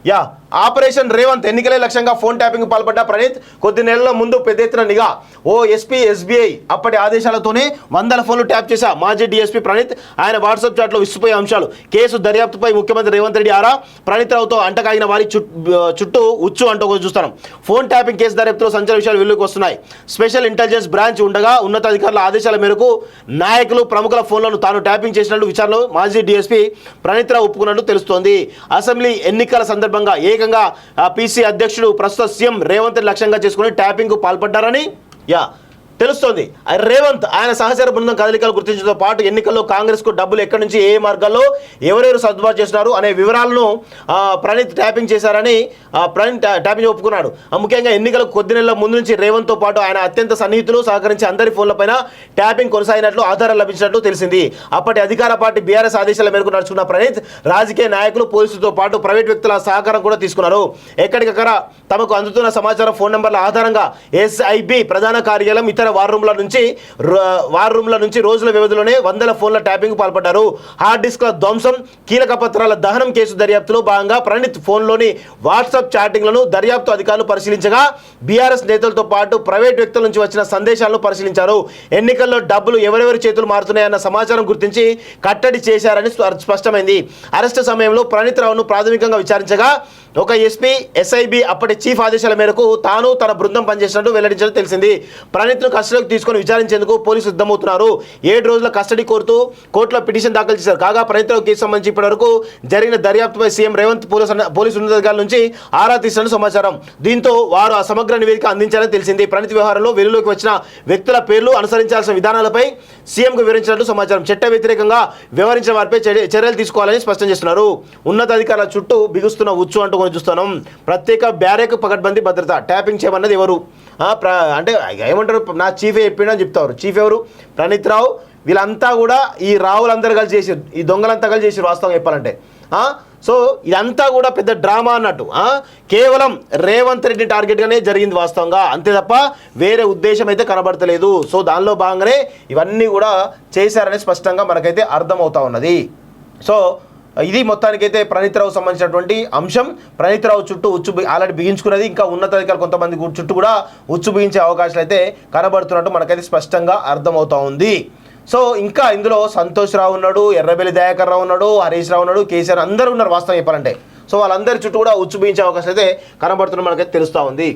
yeah operation Revanth ఎన్నికలే లక్ష్యంగా phone tapping పాల్పడ్డ ప్రణీత్ కొద్ది నెలల ముందు పెద్ద ఎత్తున నిఘా ఓ ఎస్పీ ఎస్బీఐ అప్పటి ఆదేశాలతోనే వందల ఫోన్లు ట్యాప్ చేశా మాజీ డీఎస్పీ ప్రణీత్ ఆయన వాట్సాప్ చాట్లో విసిపోయే అంశాలు కేసు దర్యాప్తుపై ముఖ్యమంత్రి రేవంత్ రెడ్డి ఆరా ప్రణీత్ రావుతో అంటకాగిన వారి చుట్టూ ఉచ్చు అంటూ చూస్తాం ఫోన్ ట్యాపింగ్ కేసు దర్యాప్తులో సంచలన విషయాలు వెలుగుకి వస్తున్నాయి స్పెషల్ ఇంటెలిజెన్స్ బ్రాంచ్ ఉండగా ఉన్నతాధికారుల ఆదేశాల మేరకు నాయకులు ప్రముఖుల ఫోన్లను తాను ట్యాపింగ్ చేసినట్టు విచారణలో మాజీ డీఎస్పీ ప్రణీత్ రావు ఒప్పుకున్నట్టు తెలుస్తోంది అసెంబ్లీ ఎన్నికల సందర్భంగా ఏకంగా పీసీ అధ్యక్షుడు ప్రస్తుత సీఎం రేవంత్ లక్ష్యంగా చేసుకుని ట్యాపింగ్ పాల్పడ్డారని తెలుస్తోంది రేవంత్ ఆయన సహచర బృందం కదలికలు గుర్తించడంతో పాటు ఎన్నికల్లో కాంగ్రెస్కు డబ్బులు ఎక్కడి నుంచి ఏ మార్గాల్లో ఎవరెవరు సర్దుబాటు చేస్తున్నారు అనే వివరాలను ప్రణీత్ ట్యాపింగ్ చేశారని ప్రణీత్ ట్యాపింగ్ ఒప్పుకున్నాడు ముఖ్యంగా ఎన్నికలకు కొద్ది నెలల ముందు నుంచి రేవంత్తో పాటు ఆయన అత్యంత సన్నిహితులు సహకరించి అందరి ఫోన్లపైన ట్యాపింగ్ కొనసాగినట్లు ఆధారాలు లభించినట్లు తెలిసింది అప్పటి అధికార పార్టీ బీఆర్ఎస్ ఆదేశాల మేరకు నడుచుకున్న ప్రణీత్ రాజకీయ నాయకులు పోలీసులతో పాటు ప్రైవేట్ వ్యక్తుల సహకారం కూడా తీసుకున్నారు ఎక్కడికక్కడ తమకు అందుతున్న సమాచారం ఫోన్ నెంబర్ల ఆధారంగా ఎస్ఐబి ప్రధాన కార్యాలయం ఇతర వార్ రూమ్ల నుంచి రోజుల వ్యవధిలోనే వందల ఫోన్ల ట్యాపింగ్ పాల్పడ్డారు హార్డ్ డిస్క్ల ధ్వంసం కీలక పత్రాల దహనం కేసు దర్యాప్తులో భాగంగా ప్రణీత్ ఫోన్లోని వాట్సాప్ చాటింగ్లను దర్యాప్తు అధికారులు పరిశీలించగా బీఆర్ఎస్ నేతలతో పాటు ప్రైవేట్ వ్యక్తుల నుంచి వచ్చిన సందేశాలను పరిశీలించారు ఎన్నికల్లో డబ్బులు ఎవరెవరి చేతులు మారుతున్నాయన్న సమాచారం గుర్తించి కట్టడి చేశారని స్పష్టమైంది అరెస్టు సమయంలో ప్రణీత్ రావును ప్రాథమికంగా విచారించగా ఒక ఎస్పీ ఎస్ఐబి అప్పటి చీఫ్ ఆదేశాల మేరకు తాను తన బృందం పనిచేసినట్టు వెల్లడించడం తెలిసింది ప్రణీత్ను కస్టడీలోకి తీసుకొని విచారించేందుకు పోలీసులు సిద్ధమవుతున్నారు 7 రోజుల కస్టడీ కోరుతూ కోర్టులో పిటిషన్ దాఖలు చేశారు కాగా ప్రణీత్ రావు కేసు సంబంధించి ఇప్పటివరకు జరిగిన దర్యాప్తుపై సీఎం రేవంత్ పోలీసు ఉన్నతాధికారుల నుంచి ఆరా తీసినట్టు సమాచారం దీంతో వారు ఆ సమగ్ర నివేదిక అందించారని తెలిసింది ప్రణీత్ వ్యవహారంలో వెలుగులోకి వచ్చిన వ్యక్తుల పేర్లు అనుసరించాల్సిన విధానాలపై సీఎంకు వివరించినట్టు సమాచారం చట్ట వ్యతిరేకంగా వ్యవహరించిన వారిపై చర్యలు తీసుకోవాలని స్పష్టం చేస్తున్నారు ఉన్నతాధికారుల చుట్టూ బిగుస్తున్న ఉచ్చు అంటూ చూస్తున్నాం ప్రత్యేక బ్యారెక్ పకడ్బందీ భద్రత ట్యాపింగ్ చేయమన్నది ఎవరు అంటే ఏమంటారు నా చీఫే చెప్పిండని చెప్తారు చీఫ్ ఎవరు ప్రణీత్ రావు వీళ్ళంతా కూడా ఈ రావులందరూ కలిసి చేసారు ఈ దొంగలంతా కలిసి చేసారు వాస్తవం చెప్పాలంటే సో ఇదంతా కూడా పెద్ద డ్రామా అన్నట్టు కేవలం రేవంత్ రెడ్డి టార్గెట్గానే జరిగింది వాస్తవంగా అంతే తప్ప వేరే ఉద్దేశం అయితే కనబడతలేదు సో దానిలో భాగంగానే ఇవన్నీ కూడా చేశారని స్పష్టంగా మనకైతే అర్థమవుతా ఉన్నది సో ఇది మొత్తానికైతే ప్రణీత్ రావు సంబంధించినటువంటి అంశం ప్రణీత్ రావు చుట్టూ ఉచ్చు ఆల్రెడీ బిగించుకున్నది ఇంకా ఉన్నతాధికారులు కొంతమంది చుట్టూ కూడా ఉచ్చు బిగించే అవకాశాలు అయితే కనబడుతున్నట్టు మనకైతే స్పష్టంగా అర్థమవుతా ఉంది సో ఇంకా ఇందులో సంతోష్ రావు ఉన్నాడు ఎర్రబెల్లి దయాకర్ రావు ఉన్నాడు హరీష్ రావు ఉన్నాడు కేసీఆర్ అందరూ ఉన్నారు వాస్తవం చెప్పాలంటే సో వాళ్ళందరి చుట్టూ కూడా ఉచ్చు బిగించే అవకాశాలు అయితే కనబడుతున్నట్టు మనకైతే తెలుస్తూ ఉంది